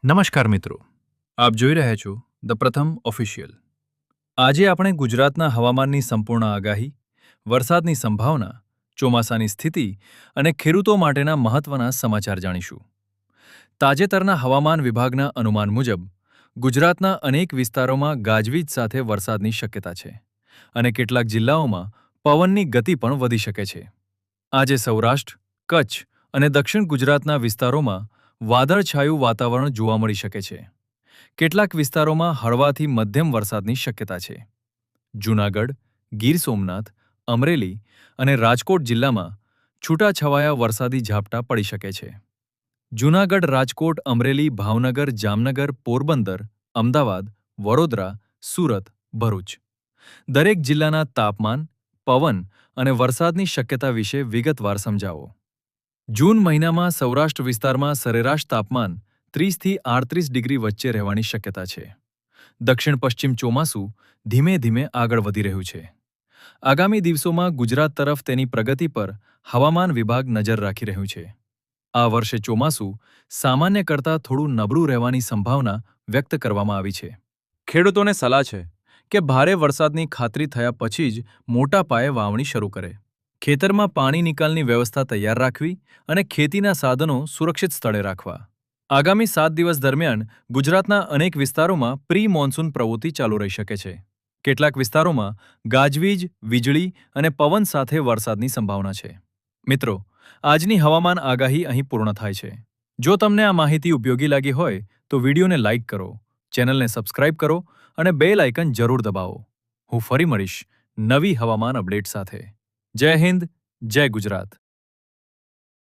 નમસ્કાર મિત્રો, આપ જોઈ રહ્યા છો ધ પ્રથમ ઓફિશિયલ. આજે આપણે ગુજરાતના હવામાનની સંપૂર્ણ આગાહી, વરસાદની સંભાવના, ચોમાસાની સ્થિતિ અને ખેડૂતો માટેના મહત્વના સમાચાર જાણીશું. તાજેતરના હવામાન વિભાગના અનુમાન મુજબ ગુજરાતના અનેક વિસ્તારોમાં ગાજવીજ સાથે વરસાદની શક્યતા છે અને કેટલાક જિલ્લાઓમાં પવનની ગતિ પણ વધી શકે છે. આજે સૌરાષ્ટ્ર, કચ્છ અને દક્ષિણ ગુજરાતના વિસ્તારોમાં વાદળછાયું વાતાવરણ જોવા મળી શકે છે. કેટલાક વિસ્તારોમાં હળવાથી મધ્યમ વરસાદની શક્યતા છે. જૂનાગઢ, ગીર સોમનાથ, અમરેલી અને રાજકોટ જિલ્લામાં છૂટાછવાયા વરસાદી ઝાપટા પડી શકે છે. જૂનાગઢ, રાજકોટ, અમરેલી, ભાવનગર, જામનગર, પોરબંદર, અમદાવાદ, વડોદરા, સુરત, ભરૂચ દરેક જિલ્લાના તાપમાન, પવન અને વરસાદની શક્યતા વિશે વિગતવાર સમજાવો. જૂન મહિનામાં સૌરાષ્ટ્ર વિસ્તારમાં સરેરાશ તાપમાન 30થી 38 ડિગ્રી વચ્ચે રહેવાની શક્યતા છે. દક્ષિણ પશ્ચિમ ચોમાસું ધીમે ધીમે આગળ વધી રહ્યું છે. આગામી દિવસોમાં ગુજરાત તરફ તેની પ્રગતિ પર હવામાન વિભાગ નજર રાખી રહ્યું છે. આ વર્ષે ચોમાસું સામાન્ય કરતાં થોડું નબળું રહેવાની સંભાવના વ્યક્ત કરવામાં આવી છે. ખેડૂતોને સલાહ છે કે ભારે વરસાદની ખાતરી થયા પછી જ મોટા પાયે વાવણી શરૂ કરે. ખેતરમાં પાણી નિકાલની વ્યવસ્થા તૈયાર રાખવી અને ખેતીના સાધનો સુરક્ષિત સ્થળે રાખવા. આગામી 7 દિવસ દરમિયાન ગુજરાતના અનેક વિસ્તારોમાં પ્રી મોન્સૂન પ્રવૃત્તિ ચાલુ રહી શકે છે. કેટલાક વિસ્તારોમાં ગાજવીજ, વીજળી અને પવન સાથે વરસાદની સંભાવના છે. મિત્રો, આજની હવામાન આગાહી અહીં પૂર્ણ થાય છે. જો તમને આ માહિતી ઉપયોગી લાગી હોય તો વિડીયોને લાઇક કરો, ચેનલને સબસ્ક્રાઇબ કરો અને બેલ આઇકન જરૂર દબાવો. હું ફરી મળીશ નવી હવામાન અપડેટ સાથે. જય હિન્દ, જય ગુજરાત.